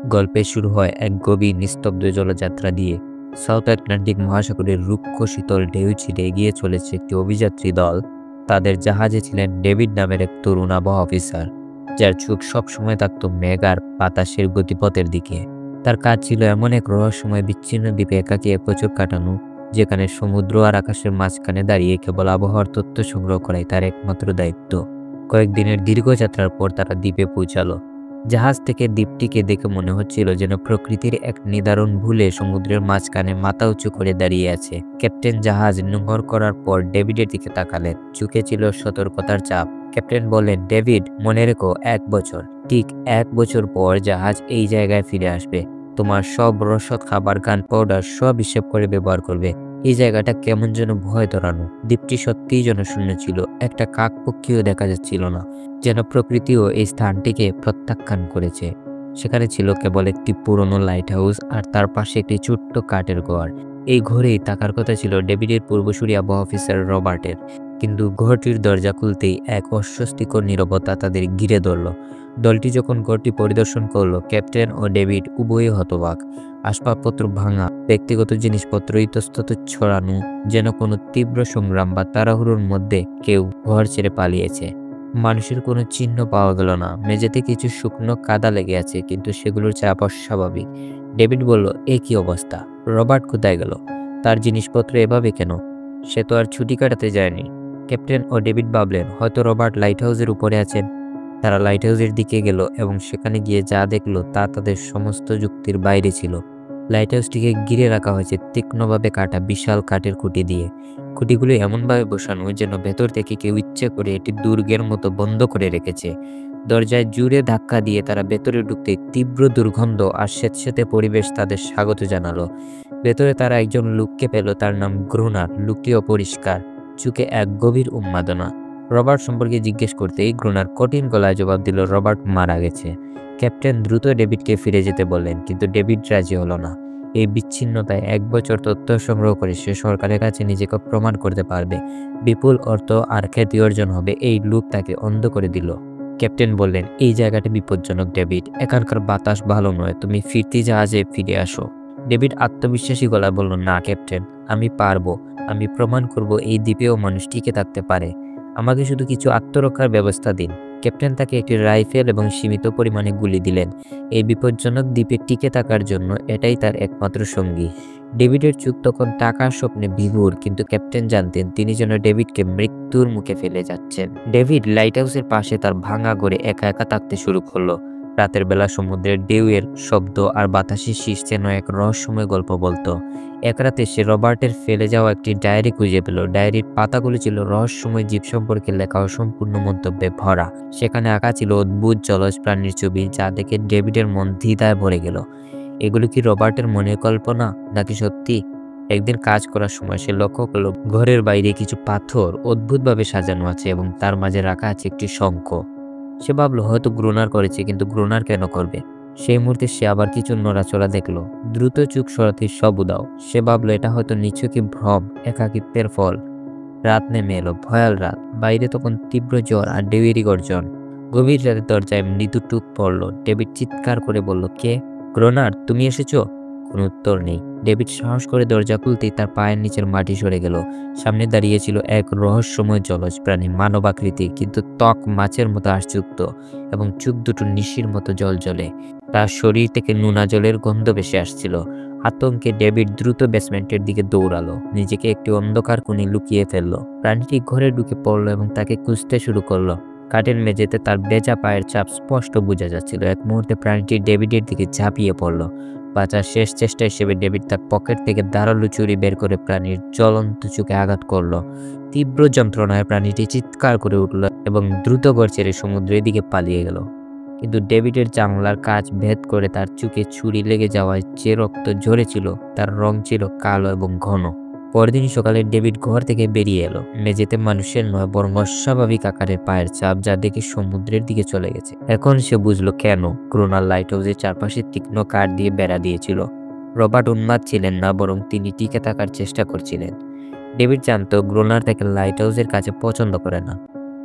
গল্পে শুরু হয় এক গভীর নিস্তব্ধ জলযাত্রা দিয়ে। সাউথ আটলান্টিক মহাসাগরের রুক্ষ শীতল ঢেউ ছিঁড়ে এগিয়ে চলেছে একটি অভিযাত্রী দল। তাদের জাহাজে ছিলেন ডেভিড নামের এক তরুণ আবহাওয়া অফিসার, যার চোখ সবসময় থাকত মেঘ আর বাতাসের গতিপথের দিকে। তার কাজ ছিল এমন এক রহস্যময় বিচ্ছিন্ন দ্বীপে একাকী এক বছর কাটানো, যেখানে সমুদ্র আর আকাশের মাঝখানে দাঁড়িয়ে কেবল আবহাওয়ার তথ্য সংগ্রহ করাই তার একমাত্র দায়িত্ব। কয়েকদিনের দীর্ঘ যাত্রার পর তারা দ্বীপে পৌঁছালো। জাহাজ থেকে দ্বীপটিকে দেখে মনে হচ্ছিল যেন প্রকৃতির এক নিদারুণ ভুলে সমুদ্রের মাঝখানে মাথা উঁচু করে দাঁড়িয়ে আছে। ক্যাপ্টেন জাহাজ নোঙর করার পর ডেভিডের দিকে তাকালেন। চোখে ছিল সতর্কতার চাপ। ক্যাপ্টেন বললেন, ডেভিড, মনে রেখো, 1 বছর, ঠিক 1 বছর পর জাহাজ এই জায়গায় ফিরে আসবে। তোমার সব রসদ, খাবার, গান পাউডার সব হিসেব করে ব্যবহার করবে। এই জায়গাটা কেমন যেন ভয় ধরানো। দ্বীপটি সত্যিই যেন শূন্য ছিল। একটা কাক পক্ষীও দেখা যাচ্ছিল না, যেন প্রকৃতিও এই স্থানটিকে প্রত্যাখ্যান করেছে। সেখানে ছিল কেবল একটি পুরনো লাইট হাউস আর তার পাশে একটি ছোট্ট কাঠের ঘর। এই ঘরেই থাকার কথা ছিল ডেভিডের পূর্বসূরি আবহাওয়া অফিসার রবার্টের। কিন্তু ঘরটির দরজা খুলতেই এক অস্বস্তিকর নীরবতা তাদের ঘিরে ধরল। দলটি যখন ঘরটি পরিদর্শন করলো, ক্যাপ্টেন ও ডেভিড উভয়ই হতবাক। আসবাবপত্র ভাঙা, ব্যক্তিগত জিনিসপত্র ইতস্তত ছড়ানো, যেন কোনো তীব্র সংগ্রাম বা তাড়াহুড়োর মধ্যে কেউ ঘর ছেড়ে পালিয়েছে। মানুষের কোনো চিহ্ন পাওয়া গেল না। মেঝেতে কিছু শুকনো কাদা লেগে আছে, কিন্তু সেগুলোর চাপ অস্বাভাবিক। ডেভিড বলল, এ কি অবস্থা? রবার্ট কোথায় গেল? তার জিনিসপত্র এভাবে কেন? সে তো আর ছুটি কাটাতে যায়নি। ক্যাপ্টেন ও ডেভিড ভাবলেন, হয়তো রবার্ট লাইট হাউসের উপরে আছেন। তারা লাইট হাউসের দিকে গেল এবং সেখানে গিয়ে যা দেখলো তা তাদের সমস্ত যুক্তির বাইরে ছিল। লাইট হাউসটিকে ঘিরে রাখা হয়েছে তীক্ষ্ণভাবে কাটা বিশাল কাঠের খুঁটি দিয়ে। খুঁটিগুলো এমনভাবে বসানো যেন ভেতর থেকে কেউ ইচ্ছে করে এটি দুর্গের মতো বন্ধ করে রেখেছে। দরজায় জুড়ে ধাক্কা দিয়ে তারা ভেতরে ঢুকতে তীব্র দুর্গন্ধ আর স্যাঁতস্যাঁতে পরিবেশ তাদের স্বাগত জানালো। ভেতরে তারা একজন লোককে পেল, তার নাম গ্রুনার। লোকটি অপরিষ্কার, চোখে এক গভীর উন্মাদনা। রবার্ট সম্পর্কে জিজ্ঞেস করতেই গ্রুনার কঠিন গলায় জবাব দিল, রবার্ট মারা গেছে। ক্যাপ্টেন দ্রুত ডেভিডকে ফিরে যেতে বললেন, কিন্তু ডেভিড রাজি হলো না। এই বিচ্ছিন্নতায় 1 বছর তথ্য সংগ্রহ করে সে সরকারের কাছে নিজেকে প্রমাণ করতে পারবে। বিপুল অর্থ আর খ্যাতি অর্জন হবে। এই লোক তাকে অন্ধ করে দিল। ক্যাপ্টেন বললেন, এই জায়গাটা বিপজ্জনক ডেভিড। এখানকার বাতাস ভালো নয়। তুমি ফিরতি জাহাজে ফিরে আসো। ডেভিড আত্মবিশ্বাসী গলায় বলল, না ক্যাপ্টেন, আমি পারবো। আমি প্রমাণ করব এই দ্বীপেও মানুষ টিকে থাকতে পারে। আমাকে শুধু কিছু আত্মরক্ষার ব্যবস্থা দিন। ক্যাপ্টেন তাকে একটি রাইফেল এবং সীমিত পরিমাণে গুলি দিলেন। এই বিপজ্জনক দ্বীপে টিকে থাকার জন্য এটাই তার একমাত্র সঙ্গী। ডেভিডের চোখ তখন টাকার স্বপ্নে বিভোর, কিন্তু ক্যাপ্টেন জানতেন তিনি যেন ডেভিডকে মৃত্যুর মুখে ফেলে যাচ্ছেন। ডেভিড লাইট হাউসের পাশে তার ভাঙা ঘরে একা একা থাকতে শুরু করলো। রাতের বেলা সমুদ্রের ঢেউয়ের শব্দ আর বাতাসের শীষ যেন এক রহস্যময় গল্প বলতো। এক রাতে সে রবার্টের ফেলে যাওয়া একটি ডায়েরি খুঁজে পেল। ডায়েরির পাতাগুলো ছিল রহস্যময় জীব সম্পর্কে লেখা অসম্পূর্ণ মন্তব্যে ভরা। সেখানে আঁকা ছিল অদ্ভুত জলজ প্রাণীর ছবি, যা দেখে ডেভিডের মন দ্বিধায় ভরে গেল। এগুলো কি রবার্টের মনের কল্পনা নাকি সত্যি? একদিন কাজ করার সময় সে লক্ষ্য করল ঘরের বাইরে কিছু পাথর অদ্ভুতভাবে সাজানো আছে এবং তার মাঝে রাখা আছে একটি শঙ্খ। সে ভাবলো হয়তো গ্রুনার করেছে, কিন্তু গ্রুনার কেন করবে? সেই মুহূর্তে সে আবার কিছু নড়াচড়া দেখলো। দ্রুত চোখ সরাতে সব উদাও। সে ভাবলো এটা হয়তো নিছকই ভ্রম, একাকিত্বের ফল। রাত নেমে এলো, ভয়াল রাত। বাইরে তখন তীব্র জ্বর আর ঢেউয়েরই গর্জন। গভীর রাতে দরজায় মৃদু টুক পড়লো। ডেভিড চিৎকার করে বলল, কে? গ্রুনার, তুমি এসেছো? কোনো উত্তর নেই। ডেভিড সাহস করে দরজা খুলতেই তার পায়ের নিচের মাটি সরে গেল। সামনে দাঁড়িয়ে ছিল এক রহস্যময় জলজ প্রাণী, মানব আকৃতি, কিন্তু ত্বক মাছের মতো আঁশযুক্ত এবং চোখ দুটো নিশির মতো জ্বলজ্বলে। তার শরীর থেকে নোনা জলের গন্ধ ভেসে আসছিল। আতঙ্কে ডেভিড দ্রুত বেসমেন্টের দিকে দৌড়ালো, নিজেকে একটি অন্ধকার কোণে লুকিয়ে ফেললো। প্রাণীটি ঘরে ঢুকে পড়লো এবং তাকে খুঁজতে শুরু করলো। কাঠের মেঝেতে তার ভেজা পায়ের ছাপ স্পষ্ট বোঝা যাচ্ছিল। এক মুহূর্তে প্রাণীটি ডেভিডের দিকে ঝাঁপিয়ে পড়লো। বাঁচার শেষ চেষ্টা হিসেবে ডেভিড তার পকেট থেকে ধারালো ছুরি বের করে প্রাণীর জ্বলন্ত চোখে আঘাত করলো। তীব্র যন্ত্রণায় প্রাণীটি চিৎকার করে উঠল এবং দ্রুত ঘর ছেড়ে সমুদ্রের দিকে পালিয়ে গেল। কিন্তু ডেভিডের জানলার কাঁচ ভেদ করে তার চোখে ছুরি লেগে যাওয়ায় যে রক্ত ঝরেছিল তার রং ছিল কালো এবং ঘন। পরদিন সকালে ডেভিড ঘর থেকে বেরিয়ে এলো। মেঝেতে মানুষের নয় বরং অস্বাভাবিক আকারের পায়ের ছাপ, যা দেখে সমুদ্রের দিকে চলে গেছে। এখন সে বুঝলো কেন গ্রুনার লাইট হাউসের চারপাশে তীক্ষ্ণ কাঠ দিয়ে বেড়া দিয়েছিল। রবার্ট উন্মাদ ছিলেন না, বরং তিনি টিকে থাকার চেষ্টা করছিলেন। ডেভিড জানতো গ্রুনার তাকে লাইট হাউসের কাছে পছন্দ করে না।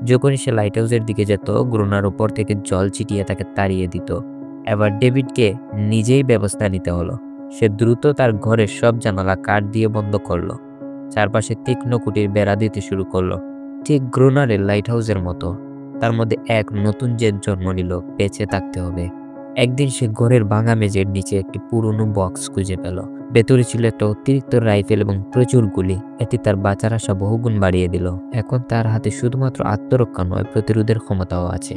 যখনই সে লাইট হাউসের দিকে যেত, গ্রুনার উপর থেকে জল ছিটিয়ে তাকে তাড়িয়ে দিত। এবার ডেভিডকে নিজেই ব্যবস্থা নিতে হলো। সে দ্রুত তার ঘরের সব জানালা কাঠ দিয়ে বন্ধ করলো, চারপাশে তীক্ষ্ণ কুটির বেড়া দিতে শুরু করলো, ঠিক গ্রোনারের লাইট হাউসের মতো। তার মধ্যে এক নতুন জেদ জন্ম নিল, বেঁচে থাকতে হবে। একদিন সে ঘরের ভাঙা মেঝের নিচে একটি পুরনো বক্স খুঁজে পেল। ভেতরে ছিল একটা অতিরিক্ত রাইফেল এবং প্রচুর গুলি। এটি তার বাঁচার আশা বহুগুণ বাড়িয়ে দিল। এখন তার হাতে শুধুমাত্র আত্মরক্ষা নয়, প্রতিরোধের ক্ষমতাও আছে।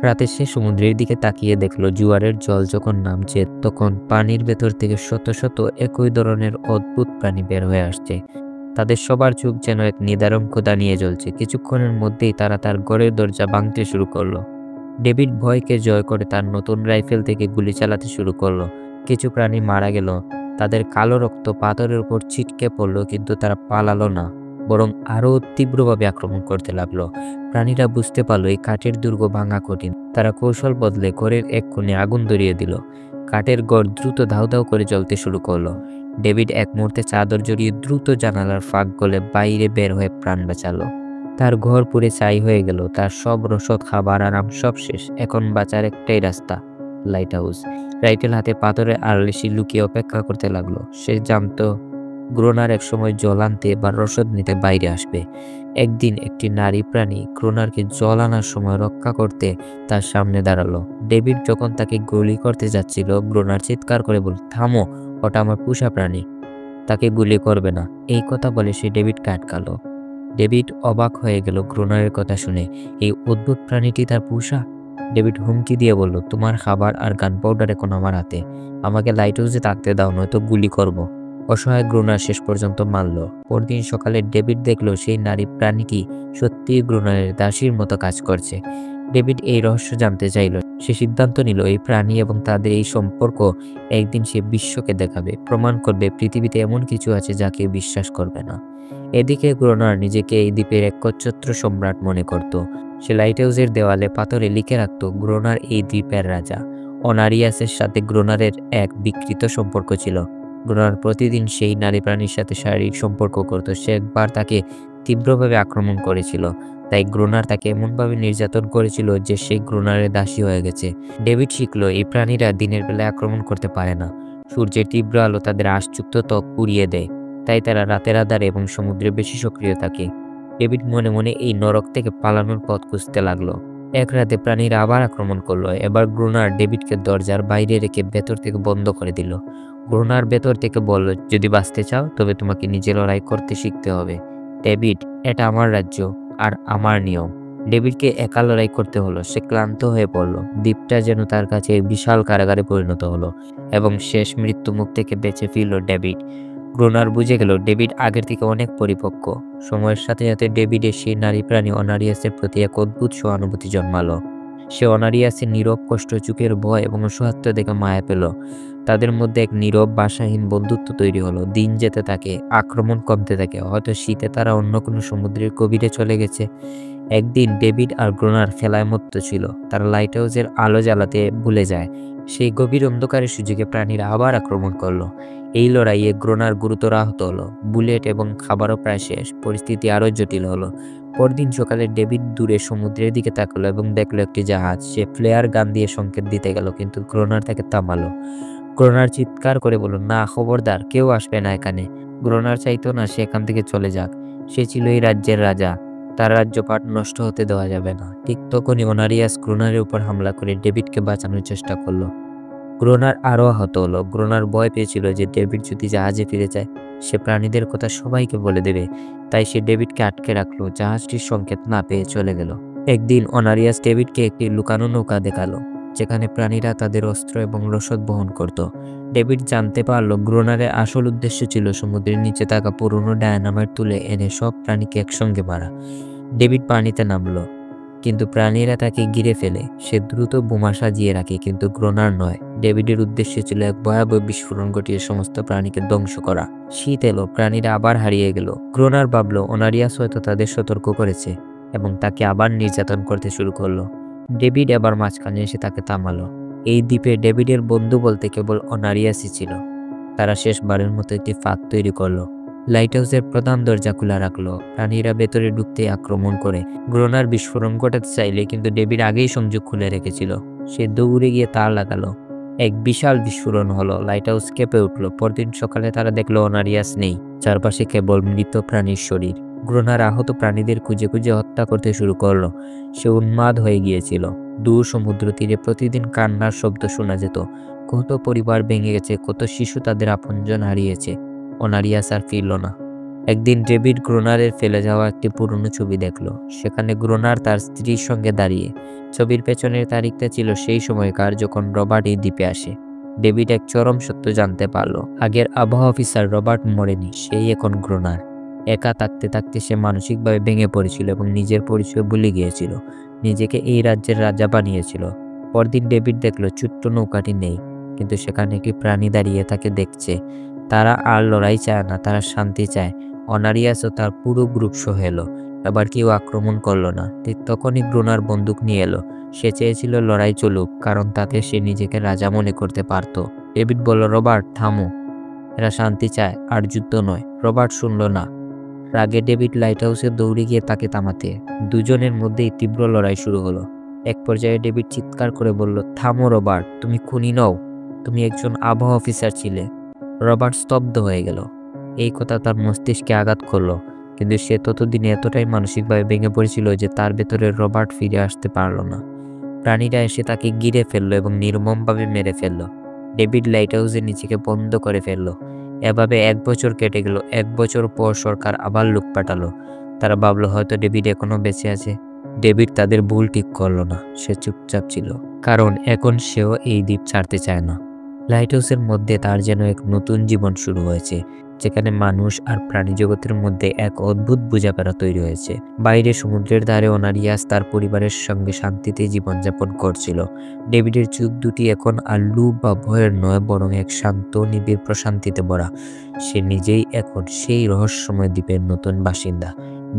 রাতে সে সমুদ্রের দিকে তাকিয়ে দেখলো জোয়ারের জল যখন নামছে তখন পানির ভেতর থেকে শত শত একই ধরনের অদ্ভুত প্রাণী বের হয়ে আসছে। তাদের সবার চোখ যেন এক নিদারুণ ক্ষুধা নিয়ে জ্বলছে। কিছুক্ষণের মধ্যেই তারা তার ঘরের দরজা ভাঙতে শুরু করলো। ডেভিড ভয়কে জয় করে তার নতুন রাইফেল থেকে গুলি চালাতে শুরু করলো। কিছু প্রাণী মারা গেল, তাদের কালো রক্ত পাথরের উপর ছিটকে পড়লো, কিন্তু তারা পালালো না, বরং আরও তীব্রভাবে আক্রমণ করতে লাগলো। প্রাণীরা বুঝতে পারলো এই কাঠের দুর্গ ভাঙা কঠিন। তারা কৌশল বদলে ঘরের এক কোণে আগুন ধরিয়ে দিল। কাঠের ঘর দ্রুত ধাউ ধাউ করে জ্বলতে শুরু করলো। ডেভিড এক মুহূর্তে চাদর জড়িয়ে দ্রুত জানালার ফাঁক গলে বাইরে বের হয়ে প্রাণ বাঁচালো। তার ঘর পুড়ে ছাই হয়ে গেল, তার সব রসদ, খাবার, আরাম সব শেষ। এখন বাঁচার একটাই রাস্তা, লাইট হাউস। রাইফেল হাতে পাথরের আড়ালে সে লুকিয়ে অপেক্ষা করতে লাগলো। সে জানতো গ্রোনার একসময় জল আনতে বা রসদ নিতে বাইরে আসবে। একদিন একটি নারী প্রাণী গ্রোনারকে জল আনার সময় রক্ষা করতে তার সামনে দাঁড়ালো। ডেভিড যখন তাকে গুলি করতে যাচ্ছিল, গ্রোনার চিৎকার করে বলল, থামো, ওটা আমার পোষা প্রাণী, তাকে গুলি করবে না। এই কথা বলে সে ডেভিডকে আটকালো। ডেভিড অবাক হয়ে গেল গ্রোনারের কথা শুনে। এই অদ্ভুত প্রাণীটি তার পোষা? ডেভিড হুমকি দিয়ে বলল, তোমার খাবার আর গান পাউডার এখন আমার হাতে, আমাকে লাইট হাউসে থাকতে দাও, নয়তো গুলি করব। অসহায় গ্রোনার শেষ পর্যন্ত মানল। পরদিন সকালে ডেভিড দেখলো সেই নারী প্রাণীটি সত্যিই গ্রোনারের দাসীর মতো কাজ করছে। ডেভিড এই রহস্য জানতে চাইল। সে সিদ্ধান্ত নিল এই প্রাণী এবং তাদের এই সম্পর্ক একদিন সে বিশ্বকে দেখাবে, প্রমাণ করবে পৃথিবীতে এমন কিছু আছে যা কেউ বিশ্বাস করবে না। এদিকে গ্রোনার নিজেকে এই দ্বীপের একচ্ছত্র সম্রাট মনে করত। সে লাইট হাউসের দেওয়ালে পাথরে লিখে রাখত, গ্রোনার এই দ্বীপের রাজা। অনারিয়াসের সাথে গ্রোনারের এক বিকৃত সম্পর্ক ছিল। গ্রোনার প্রতিদিন সেই নারী প্রাণীর সাথে শারীরিক সম্পর্ক করত। সে একবার তাকে তীব্রভাবে আক্রমণ করেছিল, তাই গ্রোনার তাকে এমনভাবে নির্যাতন করেছিল যে সে গ্রোনারের দাসী হয়ে গেছে। ডেভিড শিখলো এই প্রাণীরা দিনের বেলায় আক্রমণ করতে পারে না। সূর্যের তীব্র আলো তাদের আশযুক্ত ত্বক পুড়িয়ে দেয়, তাই তারা রাতের আধারে এবং সমুদ্রে বেশি সক্রিয় থাকে। ডেভিড মনে মনে এই নরক থেকে পালানোর পথ খুঁজতে লাগলো। এক রাতে প্রাণীরা আবার আক্রমণ করলো। এবার গ্রোনার ডেভিডকে দরজার বাইরে রেখে ভেতর থেকে বন্ধ করে দিল। গ্রোনার ভেতর থেকে বলল, যদি বাঁচতে চাও তবে তোমাকে নিজে লড়াই করতে শিখতে হবে। ডেভিড, এটা আমার রাজ্য আর আমার নিয়ম। ডেভিডকে একা লড়াই করতে হলো। সে ক্লান্ত হয়ে পড়ল। দ্বীপটা যেন তার কাছে বিশাল কারাগারে পরিণত হলো এবং শেষ মৃত্যু মুখ থেকে বেঁচে ফিরল ডেভিড। গ্রোনার বুঝে গেল ডেভিড আগের থেকে অনেক পরিপক্ক। সময়ের সাথে সাথে ডেভিডের সেই নারী প্রাণী অনারিয়াসের প্রতি এক অদ্ভুত সহানুভূতি জন্মালো। সে অনারিয়াসের নীরব কষ্ট, চোখের ভয় এবং অসহায়ত্ব দেখে মায়া পেল। তাদের মধ্যে এক নীরব ভাষাহীন বন্ধুত্ব তৈরি হলো। দিন যেতে থাকে, আক্রমণ কমতে থাকে। হয়তো শীতে তারা অন্য কোনো সমুদ্রের গভীরে চলে গেছে। একদিন ডেভিড আর গ্রোনার খেলায় মত্ত ছিল। তারা লাইট হাউসের আলো জ্বালাতে ভুলে যায়। সেই গভীর অন্ধকারের সুযোগে প্রাণীরা আবার আক্রমণ করলো। এই লড়াইয়ে গ্রোনার গুরুতর আহত হলো। বুলেট এবং খাবারও প্রায় শেষ। পরিস্থিতি আরও জটিল হলো। পরদিন সকালে ডেভিড দূরে সমুদ্রের দিকে তাকালো এবং দেখলো একটি জাহাজ। সে ফ্লেয়ার গান দিয়ে সংকেত দিতে গেল, কিন্তু গ্রোনার তাকে থামালো। গ্রোনার চিৎকার করে বলল, না, খবরদার, কেউ আসবে না এখানে। গ্রোনার চাইতো না সে এখান থেকে চলে যাক। সে ছিল এই রাজ্যের রাজা, তার রাজ্যপাট নষ্ট হতে দেওয়া যাবে না। ঠিক তখনই অনারিয়াস গ্রোনারের উপর হামলা করে ডেভিডকে বাঁচানোর চেষ্টা করলো। গ্রোনার আরও আহত হলো। গ্রোনার ভয় পেয়েছিল যে ডেভিড যদি জাহাজে ফিরে যায় সে প্রাণীদের কথা সবাইকে বলে দেবে, তাই সে ডেভিডকে আটকে রাখলো। জাহাজটির সংকেত না পেয়ে চলে গেল। একদিন অনারিয়াস ডেভিডকে একটি লুকানো নৌকা দেখালো, যেখানে প্রাণীরা তাদের অস্ত্র এবং রসদ বহন করত। ডেভিড জানতে পারলো গ্রোনারের আসল উদ্দেশ্য ছিল সমুদ্রের নিচে থাকা পুরনো ডায়নামাইট তুলে এনে সব প্রাণীকে একসঙ্গে মারা। ডেভিড পানিতে নামলো, কিন্তু প্রাণীরা তাকে ঘিরে ফেলে। সে দ্রুত বোমা সাজিয়ে রাখে, কিন্তু গ্রোনার নয়। ডেভিডের উদ্দেশ্য ছিল এক ভয়াবহ বিস্ফোরণ ঘটিয়ে সমস্ত প্রাণীকে ধ্বংস করা। শীত এলো, প্রাণীরা আবার হারিয়ে গেল। গ্রোনার ভাবলো অনারিয়াস হয়তো তাদের সতর্ক করেছে এবং তাকে আবার নির্যাতন করতে শুরু করলো। ডেভিড এবার মাঝখানে এসে তাকে থামালো। এই দ্বীপে ডেভিডের বন্ধু বলতে কেবল অনারিয়াসই ছিল। তারা শেষবারের মতো একটি ফাঁদ তৈরি করলো। লাইট হাউসের প্রধান দরজা খোলা রাখলো। প্রাণীরা ভেতরে ঢুকতে আক্রমণ করে। গ্রোনার বিস্ফোরণ ঘটাতে চাইলে, কিন্তু ডেভিড আগেই সংযোগ খুলে রেখেছিল। সে দৌড়ে গিয়ে তার লাগালো। এক বিশাল বিস্ফোরণ হলো, লাইট হাউস কেঁপে উঠল। পরদিন সকালে তারা দেখলো অনারিয়াস নেই, চারপাশে কেবল মৃত প্রাণীর শরীর। গ্রোনার আহত প্রাণীদের খুঁজে খুঁজে হত্যা করতে শুরু করলো। সে উন্মাদ হয়ে গিয়েছিল। দূর সমুদ্র তীরে প্রতিদিন কান্নার শব্দ শোনা যেত। কত পরিবার ভেঙে গেছে, কত শিশু তাদের আপনজন হারিয়েছে। অনারিয়াস আর ফিরল না। একদিন ডেভিড গ্রোনারের ফেলে যাওয়া একটি পুরনো ছবি দেখলো। সেখানে গ্রোনার তার স্ত্রীর সঙ্গে দাঁড়িয়ে। ছবির পেছনের তারিখটা ছিল সেই সময়কার যখন রবার্ট এই দ্বীপে আসে। ডেভিড এক চরম সত্য জানতে পারল। আগের আবহাওয়া অফিসার রবার্ট মরেনি, সেই এখন গ্রোনার। একা থাকতে থাকতে সে মানসিকভাবে ভেঙে পড়েছিল এবং নিজের পরিচয় ভুলে গিয়েছিল। নিজেকে এই রাজ্যের রাজা বানিয়েছিল। পরদিন ডেভিড দেখলো ছোট্ট নৌকাটি নেই, কিন্তু সেখানে একটি প্রাণী দাঁড়িয়ে তাকে দেখছে। তারা আর লড়াই চায় না, তারা শান্তি চায়। অনারিয়াস ও তার পুরো গ্রুপ সহ এলো। এবার কেউ আক্রমণ করলো না। ঠিক তখনই গ্রোনার বন্দুক নিয়ে এলো। সে চেয়েছিল লড়াই চলুক, কারণ তাতে সে নিজেকে রাজা মনে করতে পারত। ডেভিড বলল, রবার্ট থামো, এরা শান্তি চায় আর যুদ্ধ নয়। রবার্ট শুনল না। রাগে ডেভিড লাইট হাউসে দৌড়ে গিয়ে তাকে থামাতে। দুজনের মধ্যেই তীব্র লড়াই শুরু হলো। এক পর্যায়ে ডেভিড চিৎকার করে বলল, থামো রবার্ট, তুমি খুনি নও, তুমি একজন আবহাওয়া অফিসার ছিলে। রবার্ট স্তব্ধ হয়ে গেল। এই কথা তার মস্তিষ্কে আঘাত করলো, কিন্তু সে ততদিনে এতটাই মানসিকভাবে ভেঙে পড়েছিল যে তার ভেতরে রবার্ট ফিরে আসতে পারল না। প্রাণীরা এসে তাকে ঘিরে ফেললো এবং নির্মমভাবে মেরে ফেললো। ডেভিড লাইট হাউসে নিজেকে বন্ধ করে ফেললো। এভাবে 1 বছর কেটে গেল। 1 বছর পর সরকার আবার লোক পাঠালো। তারা ভাবলো হয়তো ডেভিড এখনো বেঁচে আছে। ডেভিড তাদের ভুল ঠিক করলো না। সে চুপচাপ ছিল, কারণ এখন সেও এই দ্বীপ ছাড়তে চায় না। লাইট হাউসের মধ্যে তার যেন এক নতুন জীবন শুরু হয়েছে, যেখানে মানুষ আর প্রাণী জগতের মধ্যে এক অদ্ভুত বোঝাপড়া তৈরি হয়েছে। বাইরে সমুদ্রের ধারে অনারিয়াস তার পরিবারের সঙ্গে শান্তিতে জীবনযাপন করছিল। ডেভিডের চোখ দুটি এখন আর লোভ বা ভয়ের নয়, বরং এক শান্ত নিবিড় প্রশান্তিতে ভরা। সে নিজেই এখন সেই রহস্যময় দ্বীপের নতুন বাসিন্দা।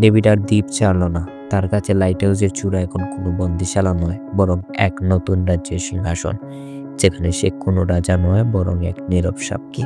ডেভিড আর দ্বীপ ছাড়ল না। তার কাছে লাইট হাউসের চূড়া এখন কোনো বন্দিশালা নয়, বরং এক নতুন রাজ্যের সিংহাসন, যেখানে সে কোনো রাজা নয়, বরং এক নীরব সাক্ষী।